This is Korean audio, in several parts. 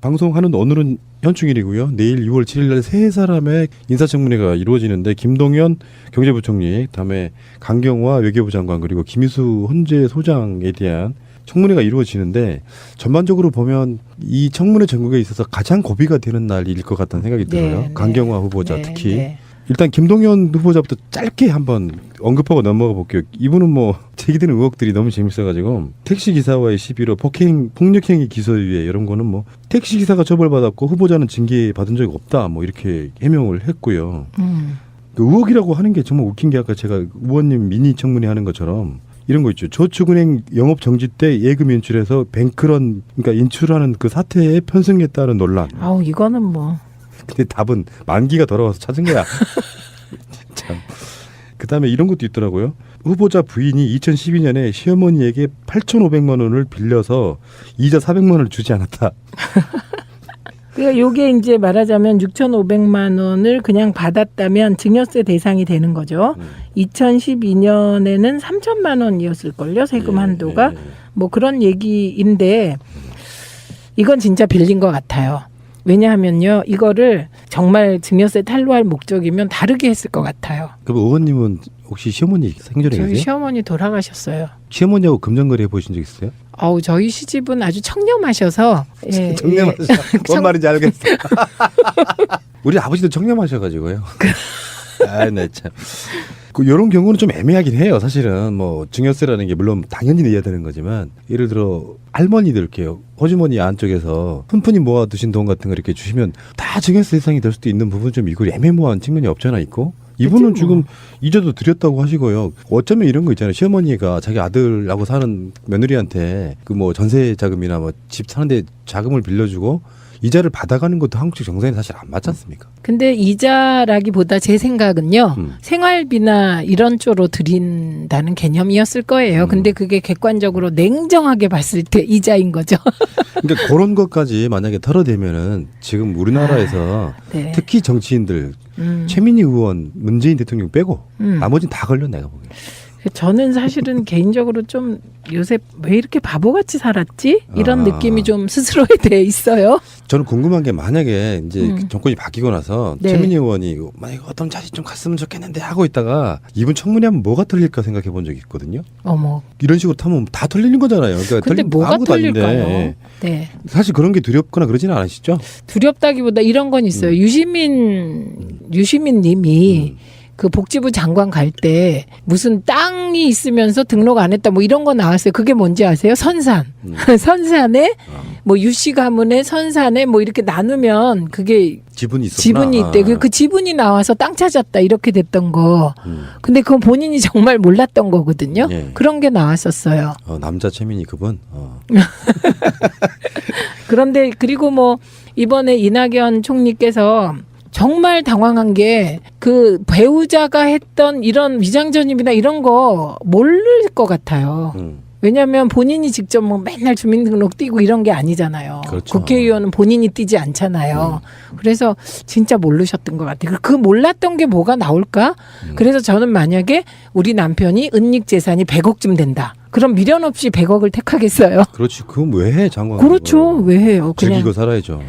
방송하는 오늘은 현충일이고요. 내일 6월 7일 날 세 사람의 인사청문회가 이루어지는데 김동연 경제부총리, 다음에 강경화 외교부 장관, 그리고 김희수 헌재 소장에 대한 청문회가 이루어지는데 전반적으로 보면 이 청문회 전국에 있어서 가장 고비가 되는 날일 것 같다는 생각이 들어요. 네, 강경화 후보자 네, 특히. 네. 일단 김동연 후보자부터 짧게 한번 언급하고 넘어가 볼게요. 이분은 뭐 제기되는 의혹들이 너무 재밌어가지고 택시 기사와의 시비로 폭력행위 기소유예 이런 거는 뭐 택시 기사가 처벌받았고 후보자는 징계 받은 적이 없다 뭐 이렇게 해명을 했고요. 그 의혹이라고 하는 게 정말 웃긴 게 아까 제가 의원님 미니 청문회 하는 것처럼 이런 거 있죠. 저축은행 영업 정지 때 예금 인출해서 뱅크런 그러니까 인출하는 그 사태에 편승했다는 논란. 아우 이거는 뭐. 근데 답은 만기가 돌아와서 찾은 거야. 참. 그다음에 이런 것도 있더라고요. 후보자 부인이 2012년에 시어머니에게 8,500만 원을 빌려서 이자 400만 원을 주지 않았다. 그러니까 요게 이제 말하자면 6,500만 원을 그냥 받았다면 증여세 대상이 되는 거죠. 2012년에는 3천만 원이었을걸요. 세금 한도가. 뭐 그런 얘기인데 이건 진짜 빌린 것 같아요. 왜냐하면요. 이거를 정말 증여세 탈루할 목적이면 다르게 했을 것 같아요. 그럼 의원님은 혹시 시어머니 생전에 저희 계세요? 시어머니 돌아가셨어요. 시어머니하고 금전거래 해보신 적 있어요? 아우 저희 시집은 아주 청렴하셔서 예, 청렴하셔. 뭔 말인지 알겠어. 우리 아버지도 청렴하셔가지고요. 아, 네 참. 이런 경우는 좀 애매하긴 해요. 사실은 뭐 증여세라는 게 물론 당연히 내야 되는 거지만 예를 들어 할머니들 이렇게요. 호주머니 안쪽에서 푼푼히 모아두신 돈 같은 거 이렇게 주시면 다 증여세 대상이 될 수도 있는 부분 좀 이거 애매모호한 측면이 없잖아 있고. 이분은 그치, 뭐. 지금 이자도 드렸다고 하시고요. 어쩌면 이런 거 있잖아요. 시어머니가 자기 아들하고 사는 며느리한테 그 뭐 전세 자금이나 뭐 집 사는데 자금을 빌려주고 이자를 받아가는 것도 한국식 정서에는 사실 안 맞지 않습니까? 근데 이자라기보다 제 생각은요. 생활비나 이런 쪽으로 드린다는 개념이었을 거예요. 근데 그게 객관적으로 냉정하게 봤을 때 이자인 거죠. 그러니까 그런 것까지 만약에 털어대면은 지금 우리나라에서 네. 특히 정치인들 최민희 의원, 문재인 대통령 빼고 나머지는 다 걸려 내가 보기에. 저는 사실은 개인적으로 좀 요새 왜 이렇게 바보같이 살았지? 이런 느낌이 좀 스스로에 대해 있어요. 저는 궁금한 게 만약에 이제 정권이 바뀌고 나서 네. 최민희 의원이 만약에 어떤 자리 좀 갔으면 좋겠는데 하고 있다가 이분 청문회하면 뭐가 털릴까 생각해 본 적이 있거든요. 어머. 이런 식으로 타면 다 털리는 거잖아요. 그러니까 근데 뭐가 아무것도 털릴까요? 아닌데. 네. 사실 그런 게 두렵거나 그러지는 않으시죠? 두렵다기보다 이런 건 있어요. 유시민 님이 그 복지부 장관 갈 때 무슨 땅이 있으면서 등록 안 했다 뭐 이런 거 나왔어요. 그게 뭔지 아세요? 선산. 선산에 뭐 유씨 가문의 선산에 뭐 이렇게 나누면 그게 지분이 있었구나. 지분이 있대. 그 지분이 나와서 땅 찾았다 이렇게 됐던 거. 근데 그건 본인이 정말 몰랐던 거거든요. 예. 그런 게 나왔었어요. 남자 최민희 그분. 그런데 그리고 뭐 이번에 이낙연 총리께서 정말 당황한 게 그 배우자가 했던 이런 위장전입이나 이런 거 모를 것 같아요. 왜냐하면 본인이 직접 뭐 맨날 주민등록 띄고 이런 게 아니잖아요. 그렇죠. 국회의원은 본인이 띄지 않잖아요. 그래서 진짜 모르셨던 것 같아요. 그 몰랐던 게 뭐가 나올까? 그래서 저는 만약에 우리 남편이 은닉 재산이 100억쯤 된다. 그럼 미련 없이 100억을 택하겠어요? 그렇지. 그건 왜 해, 장관? 그렇죠. 왜 해요? 그냥 즐기고 살아야죠.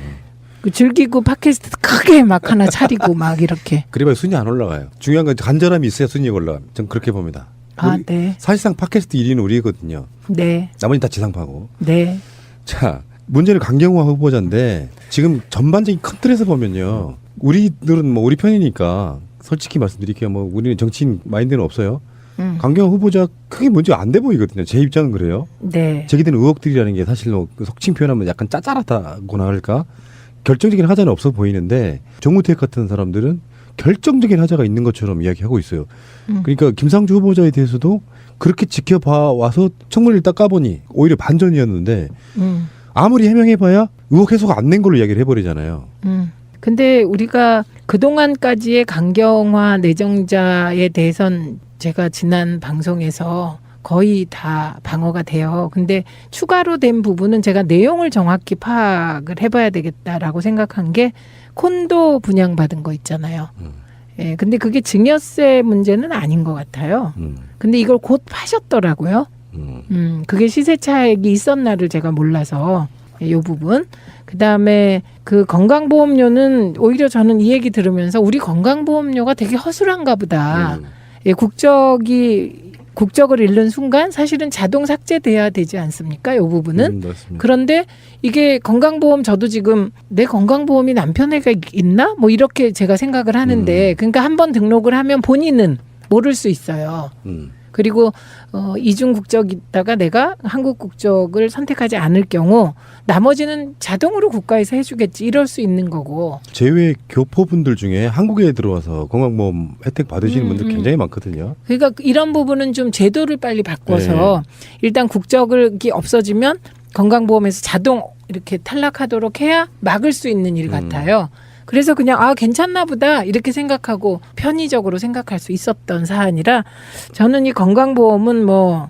즐기고 팟캐스트 크게 막 하나 차리고 막 이렇게. 그래야 순위 안 올라가요. 중요한 건 간절함이 있어야 순위가 올라가요. 전 그렇게 봅니다. 아, 네. 사실상 팟캐스트 1위는 우리거든요. 네. 나머지는 다 지상파고. 네. 자, 문제는 강경화 후보자인데 지금 전반적인 큰 틀에서 보면요. 우리들은 뭐 우리 편이니까 솔직히 말씀드릴게요. 뭐 우리는 정치인 마인드는 없어요. 강경화 후보자 크게 문제 안 돼 보이거든요. 제 입장은 그래요. 네. 제기되는 의혹들이라는 게 사실 뭐 속칭 표현하면 약간 짜잘하다고나 할까? 결정적인 하자는 없어 보이는데 정우택 같은 사람들은 결정적인 하자가 있는 것처럼 이야기하고 있어요. 그러니까 김상주 후보자에 대해서도 그렇게 지켜봐 와서 청문회를 딱 까보니 오히려 반전이었는데 아무리 해명해봐야 의혹 해소가 안 된 걸로 이야기를 해버리잖아요. 근데 우리가 그동안까지의 강경화 내정자에 대해선 제가 지난 방송에서 거의 다 방어가 돼요. 근데 추가로 된 부분은 제가 내용을 정확히 파악을 해봐야 되겠다라고 생각한 게 콘도 분양받은 거 있잖아요. 예, 근데 그게 증여세 문제는 아닌 것 같아요. 근데 이걸 곧 파셨더라고요. 그게 시세 차익이 있었나를 제가 몰라서. 이 부분. 그다음에 그 건강보험료는 오히려 저는 이 얘기 들으면서 우리 건강보험료가 되게 허술한가 보다. 예, 국적을 잃는 순간 사실은 자동 삭제돼야 되지 않습니까? 이 부분은. 맞습니다. 그런데 이게 건강보험 저도 지금 내 건강보험이 남편에게 있나? 뭐 이렇게 제가 생각을 하는데 그러니까 한번 등록을 하면 본인은 모를 수 있어요. 그리고 이중 국적이다가 내가 한국 국적을 선택하지 않을 경우 나머지는 자동으로 국가에서 해주겠지 이럴 수 있는 거고. 제외 교포분들 중에 한국에 들어와서 건강보험 혜택 받으시는 분들 굉장히 많거든요. 그러니까 이런 부분은 좀 제도를 빨리 바꿔서 일단 국적이 없어지면 건강보험에서 자동 이렇게 탈락하도록 해야 막을 수 있는 일 같아요. 그래서 그냥 괜찮나 보다 이렇게 생각하고 편의적으로 생각할 수 있었던 사안이라 저는 이 건강보험은 뭐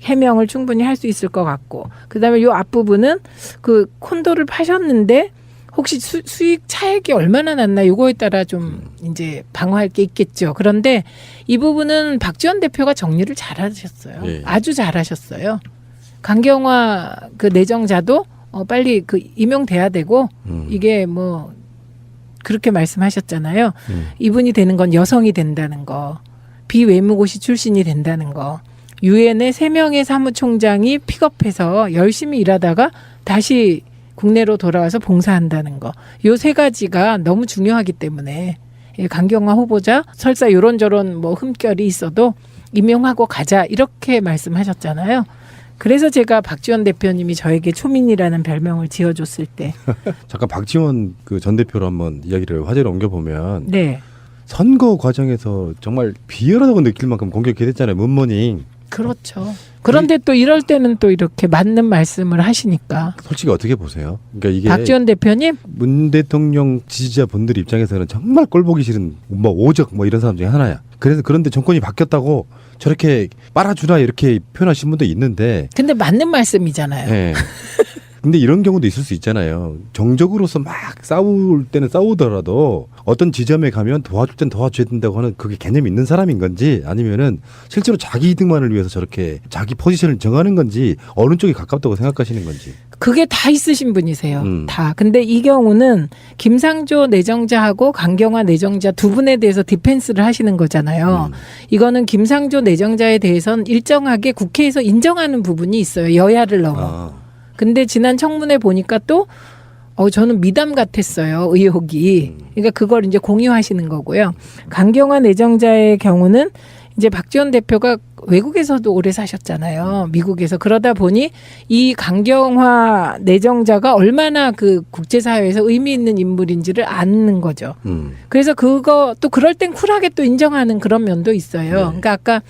해명을 충분히 할 수 있을 것 같고 그다음에 요 앞부분은 그 콘도를 파셨는데 혹시 수익 차액이 얼마나 났나 요거에 따라 좀 이제 방어할 게 있겠죠. 그런데 이 부분은 박지원 대표가 정리를 잘하셨어요. 아주 잘하셨어요. 강경화 그 내정자도 빨리 그 임용돼야 되고 이게 뭐 그렇게 말씀하셨잖아요. 이분이 되는 건 여성이 된다는 거, 비외무고시 출신이 된다는 거, 유엔의 3명의 사무총장이 픽업해서 열심히 일하다가 다시 국내로 돌아와서 봉사한다는 거. 요 3가지가 너무 중요하기 때문에 강경화 후보자 설사 요런저런 뭐 흠결이 있어도 임용하고 가자 이렇게 말씀하셨잖아요. 그래서 제가 박지원 대표님이 저에게 초민이라는 별명을 지어줬을 때 잠깐 박지원 그 전 대표로 한번 이야기를 화제로 옮겨보면 네. 선거 과정에서 정말 비열하다고 느낄 만큼 공격이 됐잖아요. 문모닝. 그렇죠. 그런데 또 이럴 때는 또 이렇게 맞는 말씀을 하시니까. 솔직히 어떻게 보세요? 그러니까 이게 박지원 대표님 문 대통령 지지자분들 입장에서는 정말 꼴보기 싫은 뭐 오적 뭐 이런 사람 중에 하나야. 그래서 그런데 정권이 바뀌었다고 저렇게 빨아주나 이렇게 표현하신 분도 있는데 근데 맞는 말씀이잖아요. 네. 근데 이런 경우도 있을 수 있잖아요. 정적으로서 막 싸울 때는 싸우더라도 어떤 지점에 가면 도와줄 땐 도와줘야 된다고 하는 그게 개념이 있는 사람인 건지 아니면은 실제로 자기 이득만을 위해서 저렇게 자기 포지션을 정하는 건지 어느 쪽이 가깝다고 생각하시는 건지. 그게 다 있으신 분이세요. 다. 근데 이 경우는 김상조 내정자하고 강경화 내정자 두 분에 대해서 디펜스를 하시는 거잖아요. 이거는 김상조 내정자에 대해서는 일정하게 국회에서 인정하는 부분이 있어요. 여야를 넘어. 근데 지난 청문회 보니까 또 저는 미담 같았어요. 의혹이. 그러니까 그걸 이제 공유하시는 거고요. 강경화 내정자의 경우는 이제 박지원 대표가 외국에서도 오래 사셨잖아요. 미국에서. 그러다 보니 이 강경화 내정자가 얼마나 그 국제사회에서 의미 있는 인물인지를 아는 거죠. 그래서 그거 또 그럴 땐 쿨하게 또 인정하는 그런 면도 있어요. 그러니까 아까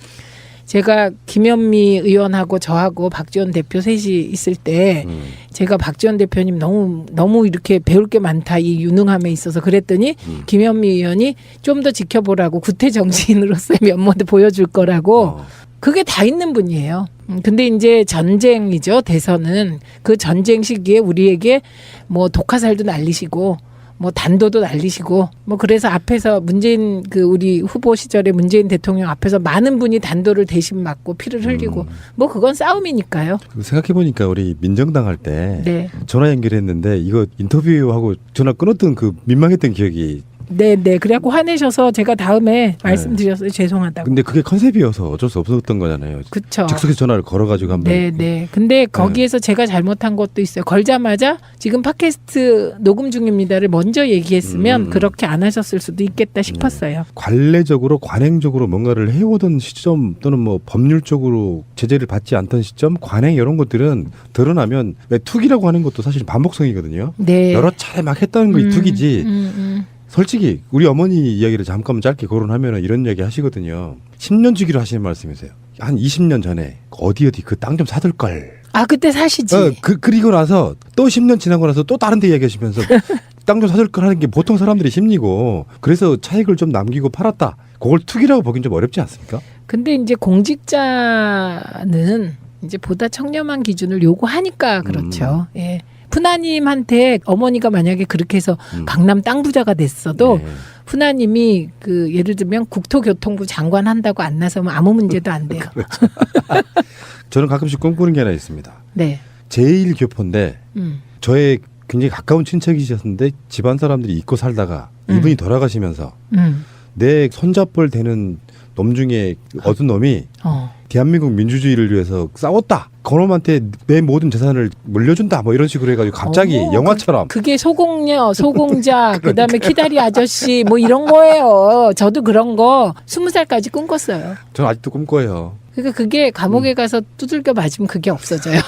제가 김현미 의원하고 저하고 박지원 대표 셋이 있을 때 제가 박지원 대표님 너무 이렇게 배울 게 많다 이 유능함에 있어서 그랬더니 김현미 의원이 좀 더 지켜보라고 구태 정치인으로서의 면모도 보여줄 거라고 그게 다 있는 분이에요. 근데 이제 전쟁이죠. 대선은 그 전쟁 시기에 우리에게 뭐 독화살도 날리시고 뭐 단도도 날리시고 뭐 그래서 앞에서 문재인 그 우리 후보 시절에 문재인 대통령 앞에서 많은 분이 단도를 대신 맞고 피를 흘리고 뭐 그건 싸움이니까요. 생각해 보니까 우리 민정당 할 때 네. 전화 연결했는데 이거 인터뷰하고 전화 끊었던 그 민망했던 기억이. 네네. 그래갖고 화내셔서 제가 다음에 말씀드렸어요. 죄송하다고. 근데 그게 컨셉이어서 어쩔 수 없었던 거잖아요. 그렇죠. 즉석에서 전화를 걸어가지고 한번. 네네. 근데 거기에서 제가 잘못한 것도 있어요. 걸자마자 지금 팟캐스트 녹음 중입니다를 먼저 얘기했으면 그렇게 안 하셨을 수도 있겠다 싶었어요. 관례적으로 관행적으로 뭔가를 해오던 시점 또는 뭐 법률적으로 제재를 받지 않던 시점 관행 이런 것들은 드러나면 왜 투기라고 하는 것도 사실 반복성이거든요. 네. 여러 차례 막 했다는 거 투기지. 솔직히 우리 어머니 이야기를 잠깐 짧게 거론하면 이런 이야기 하시거든요. 10년 주기로 하시는 말씀이세요. 한 20년 전에 어디 그 땅 좀 사둘 걸. 그때 사시지. 그리고 나서 또 10년 지나고 나서 또 다른 데 이야기하시면서 땅 좀 사줄 걸 하는 게 보통 사람들의 심리고 그래서 차익을 좀 남기고 팔았다. 그걸 투기라고 보긴 좀 어렵지 않습니까? 근데 이제 공직자는 이제 보다 청렴한 기준을 요구하니까 그렇죠. 예. 푸나님한테 어머니가 만약에 그렇게 해서 강남 땅 부자가 됐어도 푸나님이 그 예를 들면 국토교통부 장관 한다고 안 나서면 아무 문제도 안 돼요. 저는 가끔씩 꿈꾸는 게 하나 있습니다. 네. 제1교포인데 저의 굉장히 가까운 친척이셨는데 집안 사람들이 잊고 살다가 이분이 돌아가시면서 내 손잡벌 되는 놈 중에 어떤 놈이 대한민국 민주주의를 위해서 싸웠다. 그놈한테 내 모든 재산을 물려준다. 뭐 이런 식으로 해가지고 갑자기 영화처럼. 그게 소공녀, 소공자, 그다음에 키다리 아저씨 뭐 이런 거예요. 저도 그런 거 20살까지 꿈꿨어요. 저는 아직도 꿈꿔요. 그러니까 그게 감옥에 가서 두들겨 맞으면 그게 없어져요.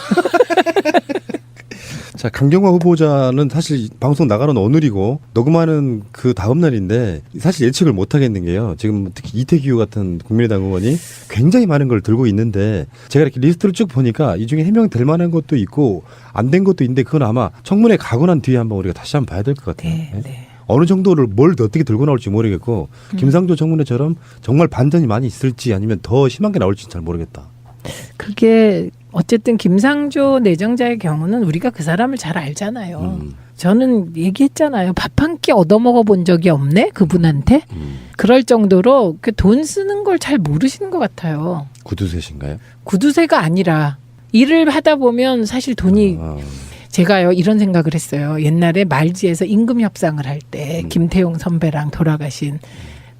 자, 강경화 후보자는 사실 방송 나가는 오늘이고 녹음하는 그 다음 날인데 사실 예측을 못 하겠는 게요. 지금 특히 이태규 같은 국민의당 의원이 굉장히 많은 걸 들고 있는데 제가 이렇게 리스트를 쭉 보니까 이 중에 해명될 만한 것도 있고 안 된 것도 있는데 그건 아마 청문회 가고 난 뒤에 한번 우리가 다시 한번 봐야 될 것 같아요. 네, 네. 어느 정도를 뭘 어떻게 들고 나올지 모르겠고 김상조 청문회처럼 정말 반전이 많이 있을지 아니면 더 심한 게 나올지 잘 모르겠다. 그게 어쨌든 김상조 내정자의 경우는 우리가 그 사람을 잘 알잖아요. 저는 얘기했잖아요. 밥 한 끼 얻어먹어 본 적이 없네 그분한테. 그럴 정도로 그 돈 쓰는 걸 잘 모르시는 것 같아요. 구두쇠신가요? 구두쇠가 아니라 일을 하다 보면 사실 돈이 제가요 이런 생각을 했어요. 옛날에 말지에서 임금 협상을 할 때 김태용 선배랑 돌아가신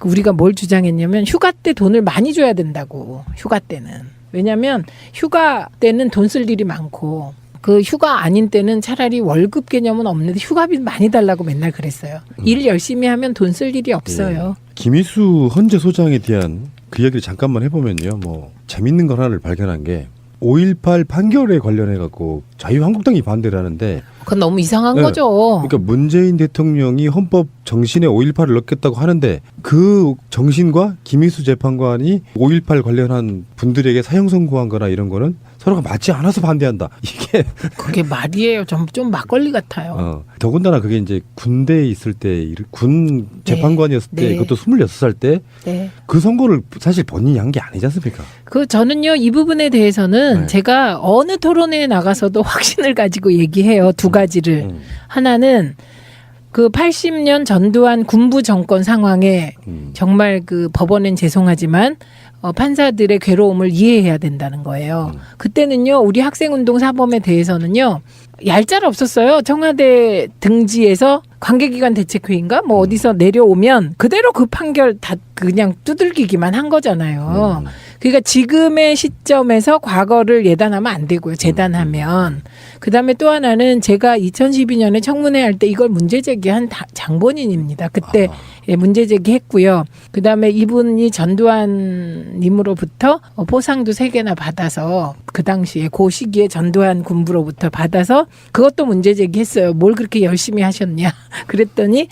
우리가 뭘 주장했냐면 휴가 때 돈을 많이 줘야 된다고. 휴가 때는. 왜냐하면 휴가 때는 돈 쓸 일이 많고 그 휴가 아닌 때는 차라리 월급 개념은 없는데 휴가비 많이 달라고 맨날 그랬어요. 일 열심히 하면 돈 쓸 일이 없어요. 예. 김희수 헌재 소장에 대한 그 이야기를 잠깐만 해보면요. 뭐 재밌는 걸 하나를 발견한 게 5.18 판결에 관련해 갖고 자유한국당이 반대를 하는데 그건 너무 이상한 네. 거죠. 그러니까 문재인 대통령이 헌법 정신에 5.18을 넣겠다고 하는데 그 정신과 김희수 재판관이 5.18 관련한 분들에게 사형 선고한 거나 이런 거는 서로가 맞지 않아서 반대한다. 이게 그게 말이에요. 좀 막걸리 같아요. 더군다나 그게 이제 군대에 있을 때 군 재판관이었을 때 네. 그것도 26살 때 네. 그 선고를 사실 본인이 한 게 아니지 않습니까? 그 저는요 이 부분에 대해서는 네. 제가 어느 토론회에 나가서도 확신을 가지고 얘기해요. 두 가지를. 하나는 그 80년 전두환 군부 정권 상황에 정말 그 법원엔 죄송하지만 판사들의 괴로움을 이해해야 된다는 거예요. 그때는요 우리 학생운동 사범에 대해서는요 얄짤 없었어요. 청와대 등지에서 관계기관 대책회의인가 뭐 어디서 내려오면 그대로 그 판결 다 그냥 두들기기만 한 거잖아요. 그러니까 지금의 시점에서 과거를 예단하면 안 되고요. 재단하면. 그다음에 또 하나는 제가 2012년에 청문회 할 때 이걸 문제 제기한 장본인입니다. 그때 문제 제기했고요. 그다음에 이분이 전두환 님으로부터 포상도 3개나 받아서 그 당시에 그 시기에 전두환 군부로부터 받아서 그것도 문제 제기했어요. 뭘 그렇게 열심히 하셨냐. 그랬더니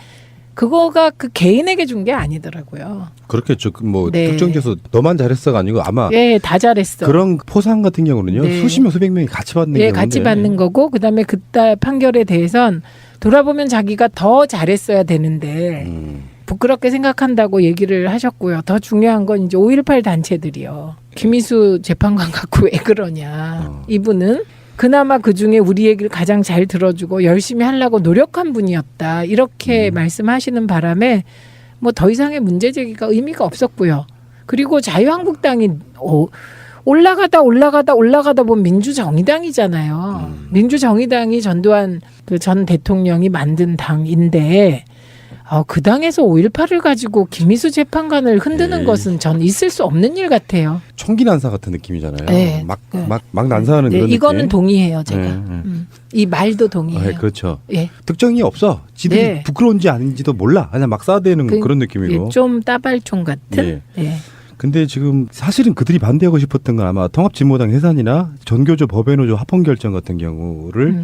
그거가 그 개인에게 준 게 아니더라고요. 그렇겠죠. 뭐 네. 특정지에서 너만 잘했어가 아니고 아마 예, 다 잘했어. 그런 포상 같은 경우는요. 네. 수십 명 수백 명이 같이 받는 예, 경우인데. 같이 받는 거고 그다음에 그때 판결에 대해선 돌아보면 자기가 더 잘했어야 되는데 부끄럽게 생각한다고 얘기를 하셨고요. 더 중요한 건 이제 5.18 단체들이요. 김희수 재판관 갖고 왜 그러냐. 이분은 그나마 그중에 우리 얘기를 가장 잘 들어주고 열심히 하려고 노력한 분이었다. 이렇게 말씀하시는 바람에 뭐 더 이상의 문제 제기가 의미가 없었고요. 그리고 자유한국당이 올라가다 보면 민주정의당이잖아요. 민주정의당이 전두환 그 전 대통령이 만든 당인데 그 당에서 5.18을 가지고 김희수 재판관을 흔드는 예. 것은 전 있을 수 없는 일 같아요. 총기 난사 같은 느낌이잖아요. 네. 막 난사하는 네, 그런 이거는 느낌. 동의해요, 제가. 네. 이 말도 동의해요. 그렇죠. 예. 특정이 없어. 지들이 네. 부끄러운지 아닌지도 몰라. 그냥 막 쏴대는 그런 느낌이고. 예, 좀 따발총 같은. 예. 예. 근데 지금 사실은 그들이 반대하고 싶었던 건 아마 통합진보당 해산이나 전교조 법외노조 합헌 결정 같은 경우를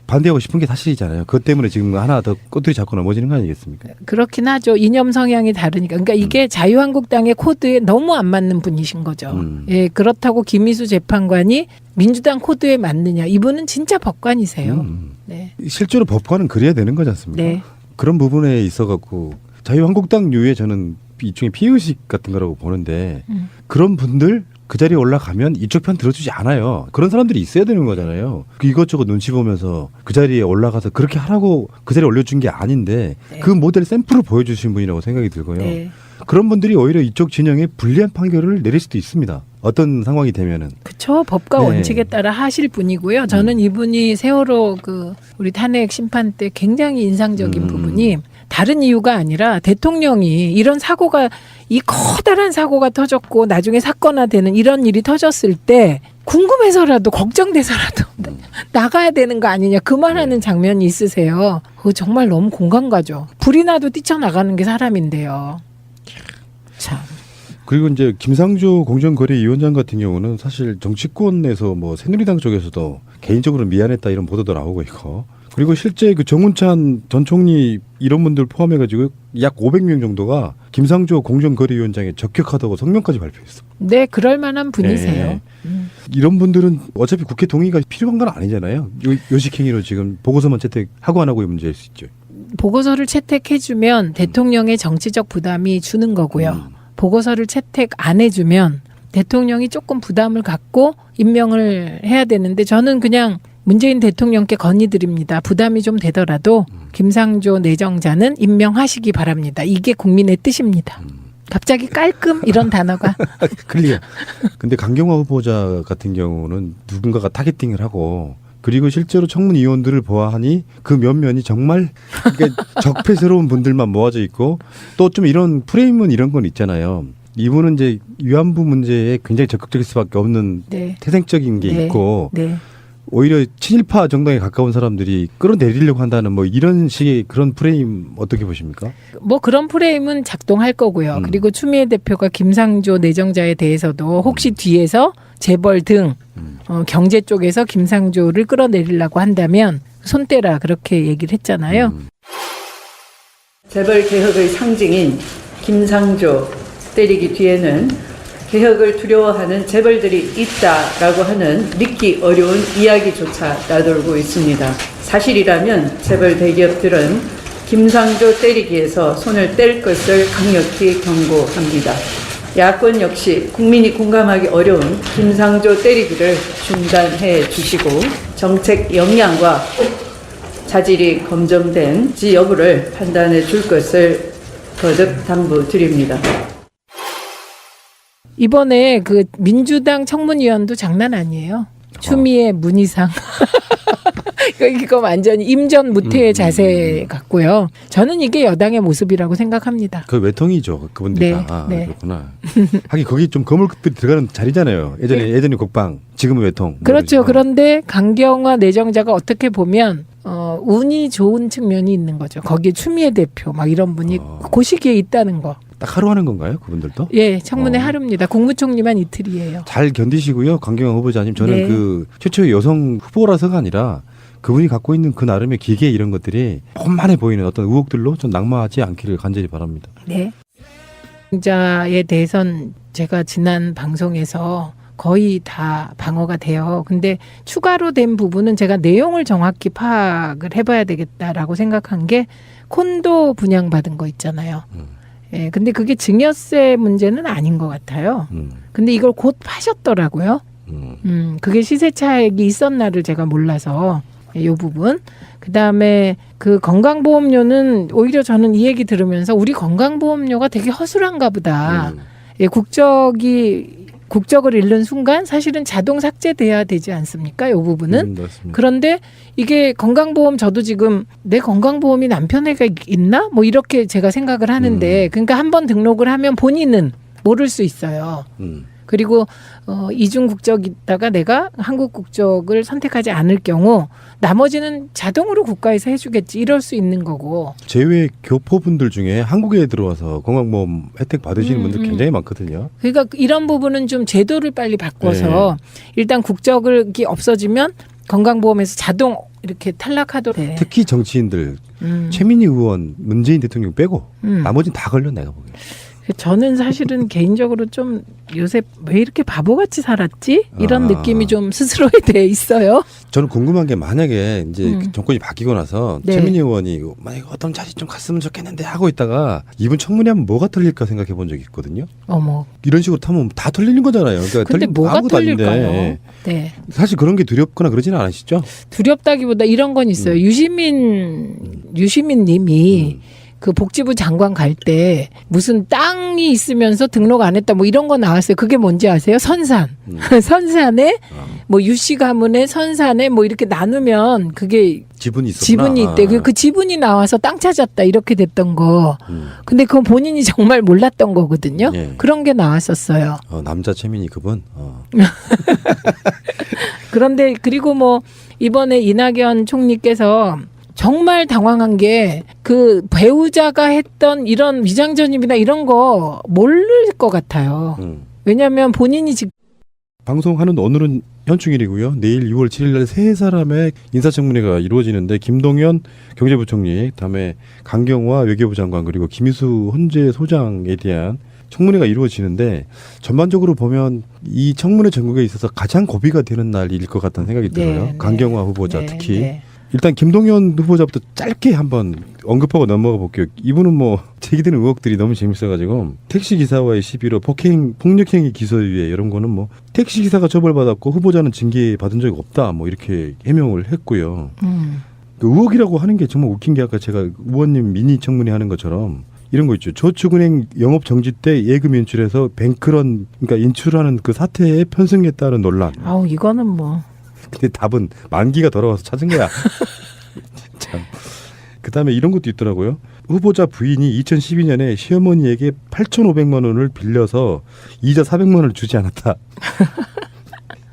반대하고 싶은 게 사실이잖아요. 그것 때문에 지금 하나 더 꼬투리 잡고 넘어지는 거 아니겠습니까? 그렇긴 하죠. 이념 성향이 다르니까. 그러니까 이게 자유한국당의 코드에 너무 안 맞는 분이신 거죠. 예, 그렇다고 김희수 재판관이 민주당 코드에 맞느냐. 이분은 진짜 법관이세요. 네. 실제로 법관은 그래야 되는 거지 않습니까? 네. 그런 부분에 있어갖고 자유한국당류의 저는 일종의 피의식 같은 거라고 보는데 그런 분들 그 자리에 올라가면 이쪽 편 들어주지 않아요. 그런 사람들이 있어야 되는 거잖아요. 이것저것 눈치 보면서 그 자리에 올라가서 그렇게 하라고 그 자리에 올려준 게 아닌데 네. 그 모델 샘플을 보여주신 분이라고 생각이 들고요. 네. 그런 분들이 오히려 이쪽 진영에 불리한 판결을 내릴 수도 있습니다. 어떤 상황이 되면은. 그쵸. 법과 네. 원칙에 따라 하실 분이고요. 저는 이분이 세월호 우리 탄핵 심판 때 굉장히 인상적인 부분이 다른 이유가 아니라 대통령이 이런 사고가 이 커다란 사고가 터졌고 나중에 사건화되는 이런 일이 터졌을 때 궁금해서라도 걱정돼서라도 나가야 되는 거 아니냐 그 말하는 장면이 있으세요. 그거 정말 너무 공감 가죠. 불이 나도 뛰쳐나가는 게 사람인데요. 참. 그리고 이제 김상조 공정거래위원장 같은 경우는 사실 정치권에서 뭐 새누리당 쪽에서도 개인적으로 미안했다 이런 보도도 나오고 있고 그리고 실제 그 정운찬 전 총리 이런 분들 포함해가지고 약 500명 정도가 김상조 공정거래위원장에 적격하다고 성명까지 발표했어. 네, 그럴 만한 분이세요. 네. 이런 분들은 어차피 국회 동의가 필요한 건 아니잖아요. 요식행위로 지금 보고서만 채택하고 안 하고의 문제일 수 있죠. 보고서를 채택해주면 대통령의 정치적 부담이 주는 거고요. 보고서를 채택 안 해주면 대통령이 조금 부담을 갖고 임명을 해야 되는데 저는 그냥 문재인 대통령께 건의드립니다. 부담이 좀 되더라도 김상조 내정자는 임명하시기 바랍니다. 이게 국민의 뜻입니다. 갑자기 깔끔 이런 단어가. 클리어. 근데 강경화 후보자 같은 경우는 누군가가 타겟팅을 하고 그리고 실제로 청문위원들을 보아하니 그 면면이 정말 그러니까 적폐스러운 분들만 모아져 있고 또 좀 이런 프레임은 이런 건 있잖아요. 이분은 이제 위안부 문제에 굉장히 적극적일 수밖에 없는 네. 태생적인 게 네. 있고 네. 오히려 친일파 정당에 가까운 사람들이 끌어내리려고 한다는 뭐 이런 식의 그런 프레임 어떻게 보십니까? 뭐 그런 프레임은 작동할 거고요. 그리고 추미애 대표가 김상조 내정자에 대해서도 혹시 뒤에서 재벌 등 경제 쪽에서 김상조를 끌어내리려고 한다면 손대라 그렇게 얘기를 했잖아요. 재벌 개혁의 상징인 김상조 때리기 뒤에는 개혁을 두려워하는 재벌들이 있다라고 하는 믿기 어려운 이야기조차 나돌고 있습니다. 사실이라면 재벌 대기업들은 김상조 때리기에서 손을 뗄 것을 강력히 경고합니다. 야권 역시 국민이 공감하기 어려운 김상조 때리기를 중단해 주시고 정책 역량과 자질이 검증된지 여부를 판단해 줄 것을 거듭 당부드립니다. 이번에 그 민주당 청문위원도 장난 아니에요. 추미애 문희상. 이거 완전히 임전무태의 자세 같고요. 저는 이게 여당의 모습이라고 생각합니다. 그 외통이죠. 그분들이 네, 다. 네. 그렇구나. 하긴 거기 좀 거물급들이 들어가는 자리잖아요. 예전에 국방, 지금은 외통. 그렇죠. 뭐 그런데 강경화 내정자가 어떻게 보면 운이 좋은 측면이 있는 거죠. 거기에 추미애 대표 막 이런 분이 그 시기에 있다는 거. 딱 하루 하는 건가요? 그분들도? 예, 청문회 하루입니다. 국무총리만 이틀이에요. 잘 견디시고요. 강경화 후보자님. 저는 네. 그 최초의 여성 후보라서가 아니라 그분이 갖고 있는 그 나름의 기계 이런 것들이 험한해 보이는 어떤 의혹들로 좀 낙마하지 않기를 간절히 바랍니다. 네. 자에 대해선 제가 지난 방송에서 거의 다 방어가 돼요. 근데 추가로 된 부분은 제가 내용을 정확히 파악을 해봐야 되겠다라고 생각한 게 콘도 분양받은 거 있잖아요. 예, 근데 그게 증여세 문제는 아닌 것 같아요. 근데 이걸 곧 파셨더라고요. 그게 시세 차익이 있었나를 제가 몰라서 이 부분. 그다음에 그 건강보험료는 오히려 저는 이 얘기 들으면서 우리 건강보험료가 되게 허술한가 보다. 예, 국적을 잃는 순간 사실은 자동 삭제돼야 되지 않습니까? 이 부분은. 맞습니다. 그런데 이게 건강보험 저도 지금 내 건강보험이 남편에게 있나? 뭐 이렇게 제가 생각을 하는데 그러니까 한 번 등록을 하면 본인은 모를 수 있어요. 그리고 이중 국적이 있다가 내가 한국 국적을 선택하지 않을 경우 나머지는 자동으로 국가에서 해주겠지 이럴 수 있는 거고. 제외 교포분들 중에 한국에 들어와서 건강보험 혜택 받으시는 분들 굉장히 많거든요. 그러니까 이런 부분은 좀 제도를 빨리 바꿔서 일단 국적이 없어지면 건강보험에서 자동 이렇게 탈락하도록. 네. 특히 정치인들 최민희 의원, 문재인 대통령 빼고 나머지는 다 걸려 내가 보기에. 저는 사실은 개인적으로 좀 요새 왜 이렇게 바보같이 살았지? 이런 느낌이 좀 스스로에 대해 있어요. 저는 궁금한 게 만약에 이제 정권이 바뀌고 나서 네. 최민희 의원이 만약에 어떤 자리 좀 갔으면 좋겠는데 하고 있다가 이분 청문회하면 뭐가 털릴까 생각해 본 적이 있거든요. 어머. 이런 식으로 타면 다 털리는 거잖아요. 그러니까 근데 뭐가 아무것도 털릴까요? 아닌데. 네. 사실 그런 게 두렵거나 그러지는 않으시죠? 두렵다기보다 이런 건 있어요. 유시민 님이 그 복지부 장관 갈 때 무슨 땅이 있으면서 등록 안 했다 뭐 이런 거 나왔어요. 그게 뭔지 아세요? 선산. 선산에 뭐 유씨 가문의 선산에 뭐 이렇게 나누면 그게 지분이 있었구나. 지분이 있대. 그 지분이 나와서 땅 찾았다 이렇게 됐던 거. 근데 그건 본인이 정말 몰랐던 거거든요. 예. 그런 게 나왔었어요. 남자 최민희 그분. 그런데 그리고 뭐 이번에 이낙연 총리께서 정말 당황한 게 그 배우자가 했던 이런 위장전입이나 이런 거 모를 것 같아요. 왜냐하면 본인이 지금 방송하는 오늘은 현충일이고요. 내일 6월 7일 날 세 사람의 인사청문회가 이루어지는데 김동연 경제부총리, 다음에 강경화 외교부 장관 그리고 김희수 헌재 소장에 대한 청문회가 이루어지는데 전반적으로 보면 이 청문회 전국에 있어서 가장 고비가 되는 날일 것 같다는 생각이 들어요. 강경화 후보자 특히. 네. 일단 김동연 후보자부터 짧게 한번 언급하고 넘어가 볼게요. 이분은 뭐 제기되는 의혹들이 너무 재밌어가지고 택시기사와의 시비로 폭력행위 기소유예 이런 거는 뭐 택시기사가 처벌받았고 후보자는 징계받은 적이 없다 뭐 이렇게 해명을 했고요. 그 의혹이라고 하는 게 정말 웃긴 게 아까 제가 의원님 미니 청문회 하는 것처럼 이런 거 있죠. 저축은행 영업 정지 때 예금 인출해서 뱅크런 그러니까 인출하는 그 사태에 편승했다는 논란. 아우 이거는 뭐 근데 답은 만기가 돌아와서 찾은 거야. 참. 그다음에 이런 것도 있더라고요. 후보자 부인이 2012년에 시어머니에게 8,500만 원을 빌려서 이자 400만 원을 주지 않았다.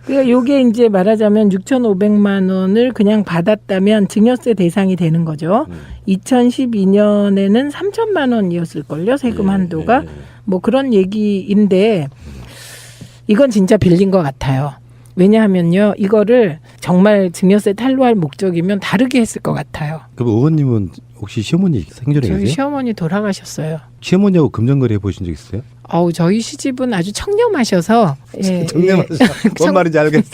그러니까 요게 이제 말하자면 6,500만 원을 그냥 받았다면 증여세 대상이 되는 거죠. 2012년에는 3천만 원이었을걸요. 세금 한도가. 뭐 그런 얘기인데 이건 진짜 빌린 것 같아요. 왜냐하면요. 이거를 정말 증여세 탈루할 목적이면 다르게 했을 것 같아요. 그럼 의원님은 혹시 시어머니 생전에 저희 계세요? 시어머니 돌아가셨어요. 시어머니하고 금전거래 해보신 적 있어요? 아우 저희 시집은 아주 청렴하셔서 예, 청렴하셔. 예. 뭔 말인지 알겠어.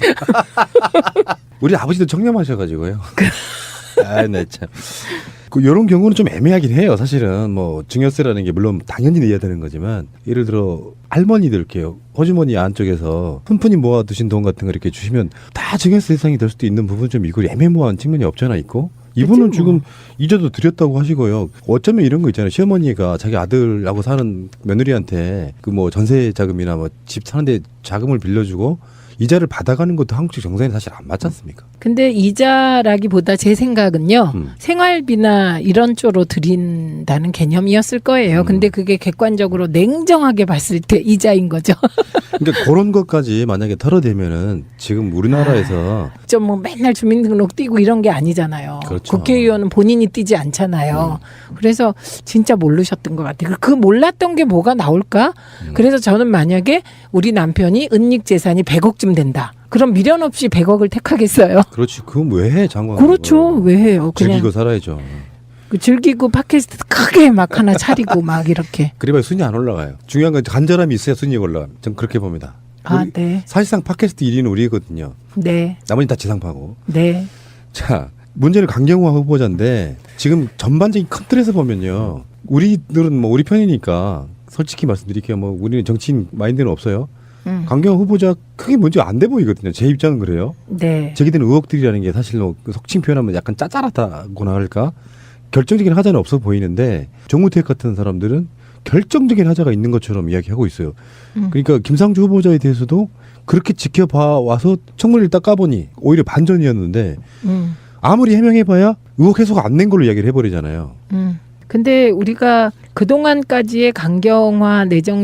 우리 아버지도 청렴하셔가지고요. 아, 네 참. 그 이런 경우는 좀 애매하긴 해요. 사실은 뭐 증여세라는 게 물론 당연히 내야 되는 거지만 예를 들어 할머니들 이렇게요. 호주머니 안쪽에서 푼푼히 모아두신 돈 같은 거 이렇게 주시면 다 증여세 대상이 될 수도 있는 부분 좀 이거 애매모호한 측면이 없잖아 있고. 이분은 그치, 뭐. 지금 이자도 드렸다고 하시고요. 어쩌면 이런 거 있잖아요. 시어머니가 자기 아들하고 사는 며느리한테 그 뭐 전세 자금이나 뭐 집 사는데 자금을 빌려주고 이자를 받아가는 것도 한국식 정서에는 사실 안 맞지 않습니까? 근데 이자라기보다 제 생각은요. 생활비나 이런 쪽으로 드린다는 개념이었을 거예요. 근데 그게 객관적으로 냉정하게 봤을 때 이자인 거죠. 그러니까 그런 것까지 만약에 털어대면은 지금 우리나라에서 좀 뭐 맨날 주민등록 띄고 이런 게 아니잖아요. 그렇죠. 국회의원은 본인이 띄지 않잖아요. 그래서 진짜 모르셨던 것 같아요. 그 몰랐던 게 뭐가 나올까? 그래서 저는 만약에 우리 남편이 은닉 재산이 100억쯤 된다. 그럼 미련 없이 100억을 택하겠어요? 그렇지. 그건 왜 해, 장관? 그렇죠. 왜 해요? 그냥 즐기고 살아야죠. 즐기고 팟캐스트 크게 막 하나 차리고 막 이렇게. 그래봐야 순위 안 올라가요. 중요한 건 간절함이 있어야 순위가 올라가요. 전 그렇게 봅니다. 아, 네. 사실상 팟캐스트 1위는 우리거든요. 네. 나머지 다 지상파고. 네. 자, 문제는 강경화 후보자인데 지금 전반적인 큰 틀에서 보면요. 우리들은 뭐 우리 편이니까 솔직히 말씀드릴게요. 뭐 우리는 정치인 마인드는 없어요. 강경화 후보자 크게 문제가 안 돼 보이거든요. 제 입장은 그래요. 네. 제기되는 의혹들이라는 게 사실 뭐 속칭 표현하면 약간 짜잘하다고나 할까? 결정적인 하자는 없어 보이는데 정우택 같은 사람들은 결정적인 하자가 있는 것처럼 이야기하고 있어요. 그러니까 김상조 후보자에 대해서도 그렇게 지켜봐 와서 청문회를 딱 까보니 오히려 반전이었는데 아무리 해명해봐야 의혹 해소가 안 된 걸로 이야기를 해버리잖아요. 근데 우리가 그동안까지의 강경화 내정